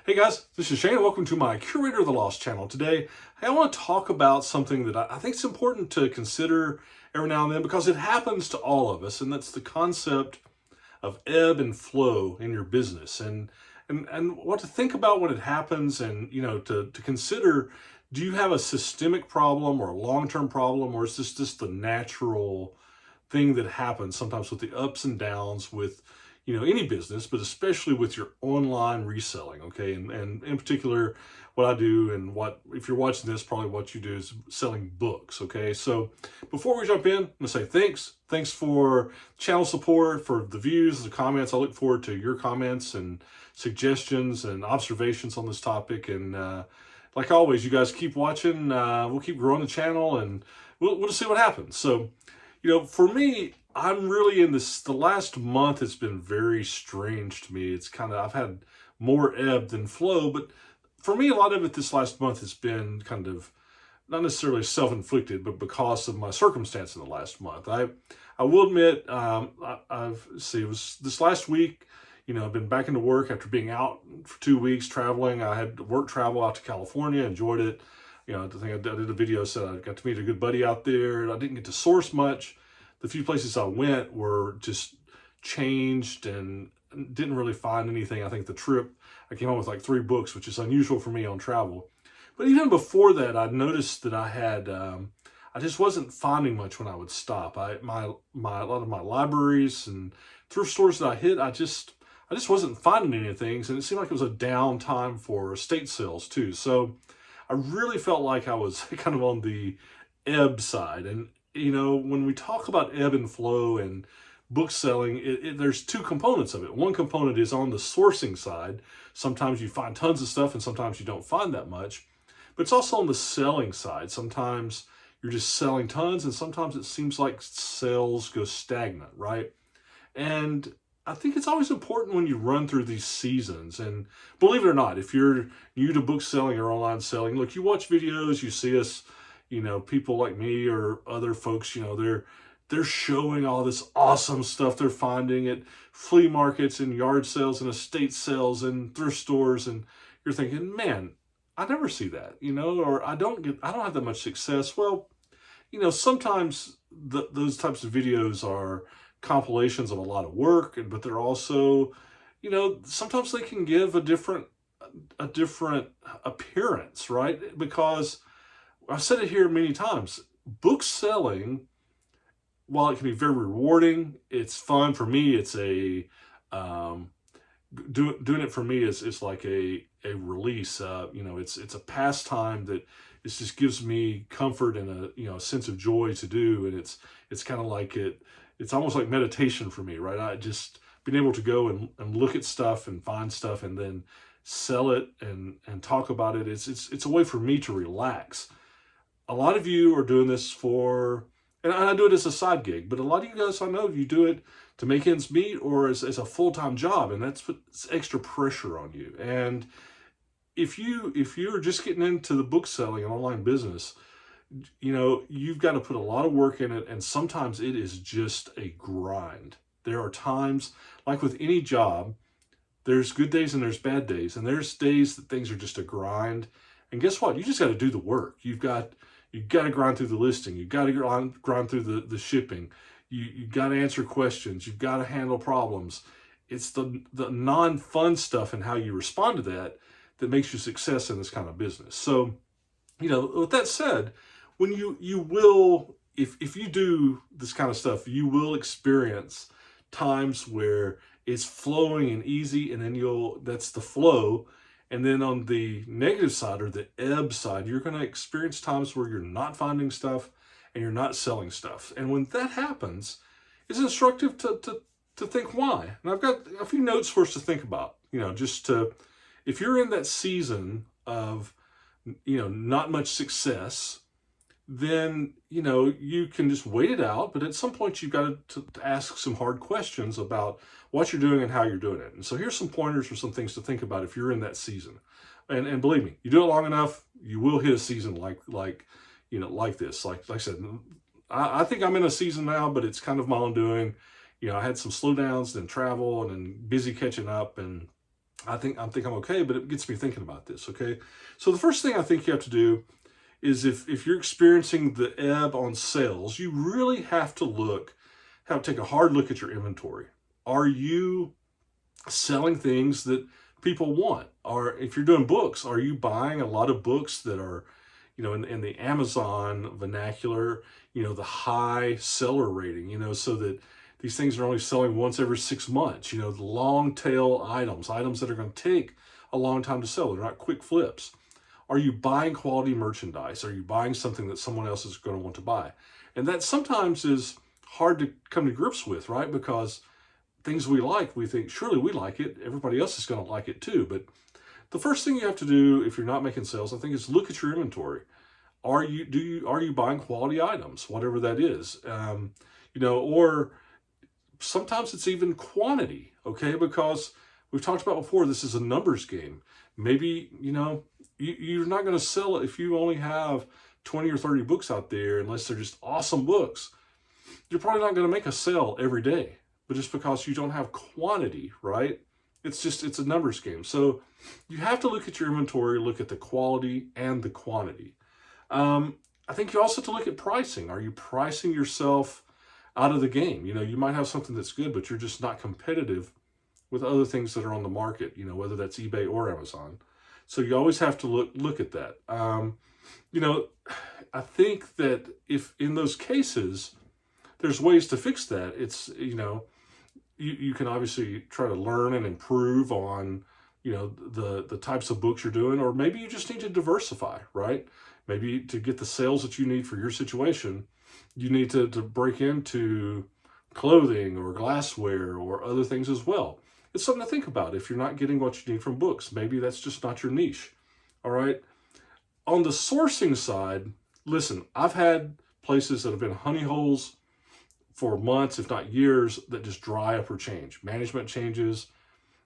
Hey guys, this is Shane. Welcome to my Curator of the Lost channel. Today, I want to talk about something that I think is important to consider every now and then because it happens to all of us, and that's the concept of ebb and flow in your business, and what to think about when it happens, and to consider: do you have a systemic problem or a long-term problem, or is this just the natural thing that happens sometimes with the ups and downs with any business, but especially with your online reselling? Okay, and in particular, what I do, and what, if you're watching this, probably what you do is selling books. Okay, so before we jump in, I'm gonna say thanks for channel support, for the views, the comments. I look forward to your comments and suggestions and observations on this topic. And like always, you guys keep watching. We'll keep growing the channel, and we'll just see what happens. So for me, I'm really in this, the last month has been very strange to me. It's kind of, I've had more ebb than flow, but for me, a lot of it this last month has been kind of not necessarily self-inflicted, but because of my circumstance in the last month. I will admit, it was this last week, I've been back into work after being out for 2 weeks traveling. I had work travel out to California, enjoyed it. I think I did a video, said I got to meet a good buddy out there. I didn't get to source much. The few places I went were just changed and didn't really find anything. I think the trip, I came home with like 3 books, which is unusual for me on travel. But even before that, I noticed that I had, I just wasn't finding much when I would stop. A lot of my libraries and thrift stores that I hit, I just wasn't finding anything. And it seemed like it was a down time for estate sales too. So I really felt like I was kind of on the ebb side. And when we talk about ebb and flow and book selling, there's 2 components of it. One component is on the sourcing side. Sometimes you find tons of stuff and sometimes you don't find that much. But it's also on the selling side. Sometimes you're just selling tons and sometimes it seems like sales go stagnant, right? And I think it's always important when you run through these seasons. And believe it or not, if you're new to book selling or online selling, look, you watch videos, you see us, people like me or other folks, they're showing all this awesome stuff they're finding at flea markets and yard sales and estate sales and thrift stores. And you're thinking, man, I never see that, or I don't have that much success. Well, sometimes those types of videos are compilations of a lot of work, but they're also, sometimes they can give a different appearance, right? Because I've said it here many times, book selling, while it can be very rewarding, it's fun. For me, it's doing it for me is like a release. It's a pastime that it just gives me comfort and a sense of joy to do. And it's kind of like it's almost like meditation for me, right? I just being able to go and look at stuff and find stuff and then sell it and talk about it. It's a way for me to relax. A lot of you are doing this and I do it as a side gig, but a lot of you guys, I know, you do it to make ends meet or as a full-time job, and that's puts extra pressure on you. And if you're just getting into the book selling and online business, you've got to put a lot of work in it, and sometimes it is just a grind. There are times, like with any job, there's good days and there's bad days, and there's days that things are just a grind. And guess what? You just got to do the work. You've got to grind through the listing. You've got to grind through the shipping. You've got to answer questions. You've got to handle problems. It's the non-fun stuff and how you respond to that makes you success in this kind of business. So, with that said, when you will, if you do this kind of stuff, you will experience times where it's flowing and easy, and then that's the flow. And then on the negative side, or the ebb side, you're going to experience times where you're not finding stuff and you're not selling stuff. And when that happens, it's instructive to think why. And I've got a few notes for us to think about, if you're in that season of, not much success, then, you can just wait it out. But at some point, you've got to ask some hard questions about what you're doing and how you're doing it. And so here's some pointers for some things to think about if you're in that season. And believe me, you do it long enough, you will hit a season like this. Like I said, I think I'm in a season now, but it's kind of my own doing. I had some slowdowns, then travel, and then busy catching up. And I think I'm okay, but it gets me thinking about this. Okay, so the first thing I think you have to do is if you're experiencing the ebb on sales, you really have to take a hard look at your inventory. Are you selling things that people want? Or if you're doing books, are you buying a lot of books that are, in the Amazon vernacular, the high seller rating, so that these things are only selling once every 6 months, the long tail items that are going to take a long time to sell. They're not quick flips. Are you buying quality merchandise? Are you buying something that someone else is going to want to buy? And that sometimes is hard to come to grips with, right? Because things we like, we think, surely we like it. Everybody else is going to like it too. But the first thing you have to do if you're not making sales, I think, is look at your inventory. Are you buying quality items, whatever that is? Or sometimes it's even quantity, okay? Because we've talked about before, this is a numbers game. Maybe, you're not going to sell it if you only have 20 or 30 books out there, unless they're just awesome books. You're probably not going to make a sale every day, but just because you don't have quantity, right? It's a numbers game. So you have to look at your inventory, look at the quality and the quantity. I think you also have to look at pricing. Are you pricing yourself out of the game? You might have something that's good, but you're just not competitive with other things that are on the market, whether that's eBay or Amazon. So you always have to look at that. I think that if in those cases, there's ways to fix that. It's, you can obviously try to learn and improve on, the types of books you're doing, or maybe you just need to diversify, right? Maybe to get the sales that you need for your situation, you need to break into clothing or glassware or other things as well. It's something to think about. If you're not getting what you need from books, maybe that's just not your niche. All right. On the sourcing side, listen, I've had places that have been honey holes for months, if not years, that just dry up or change. Management changes,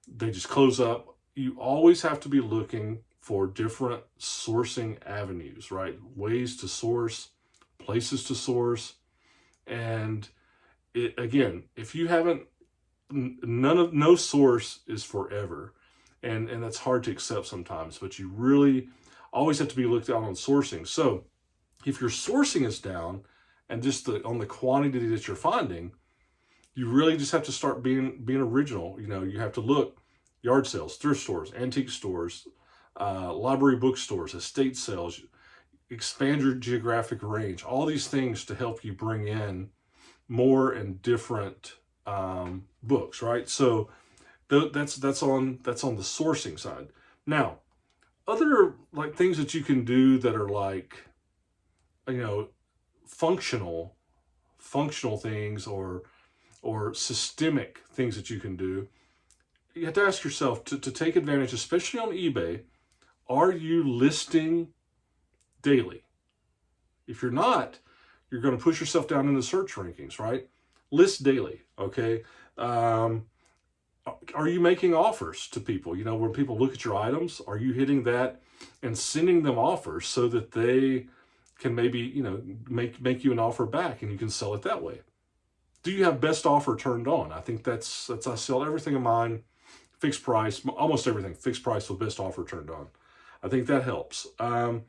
they just close up. You always have to be looking for different sourcing avenues, right? Ways to source, places to source. And again, if you haven't, no source is forever. And that's hard to accept sometimes, but you really always have to be looked out on sourcing. So if your sourcing is down and just on the quantity that you're finding, you really just have to start being original. You have to look yard sales, thrift stores, antique stores, library bookstores, estate sales, expand your geographic range, all these things to help you bring in more and different books, right? So that's on the sourcing side. Now, other like things that you can do that are like, functional things or systemic things that you can do. You have to ask yourself to take advantage, especially on eBay, are you listing daily? If you're not, you're going to push yourself down in the search rankings, right? List daily, okay? Are you making offers to people? When people look at your items, are you hitting that and sending them offers so that they can maybe, make you an offer back and you can sell it that way? Do you have best offer turned on? I think that's I sell everything of mine, fixed price, almost everything, fixed price with best offer turned on. I think that helps. How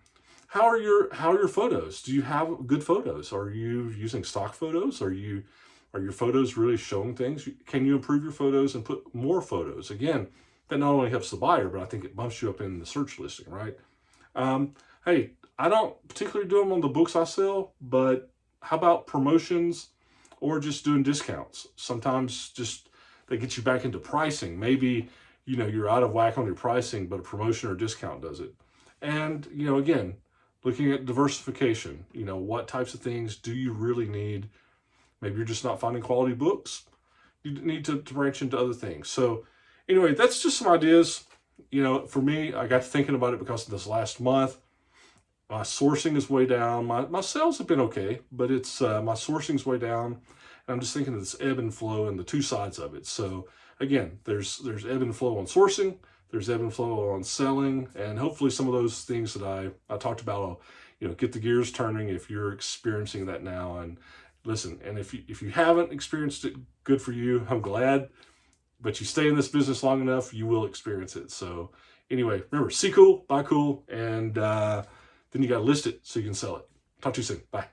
are your photos? Do you have good photos? Are you using stock photos? Are your photos really showing things? Can you improve your photos and put more photos? Again, that not only helps the buyer, but I think it bumps you up in the search listing, right? Hey, I don't particularly do them on the books I sell, but how about promotions or just doing discounts? Sometimes just they get you back into pricing. Maybe, you're out of whack on your pricing, but a promotion or discount does it. And, again, looking at diversification, what types of things do you really need? Maybe you're just not finding quality books. You need to branch into other things. So anyway, that's just some ideas. For me, I got to thinking about it because of this last month. My sourcing is way down. My sales have been okay, but it's my sourcing's way down. And I'm just thinking of this ebb and flow and the two sides of it. So again, there's ebb and flow on sourcing. There's ebb and flow on selling. And hopefully some of those things that I talked about will, get the gears turning if you're experiencing that now. And listen, and if you haven't experienced it, good for you. I'm glad. but you stay in this business long enough, you will experience it. So anyway, remember, see cool, buy cool, and then you got to list it so you can sell it. Talk to you soon. Bye.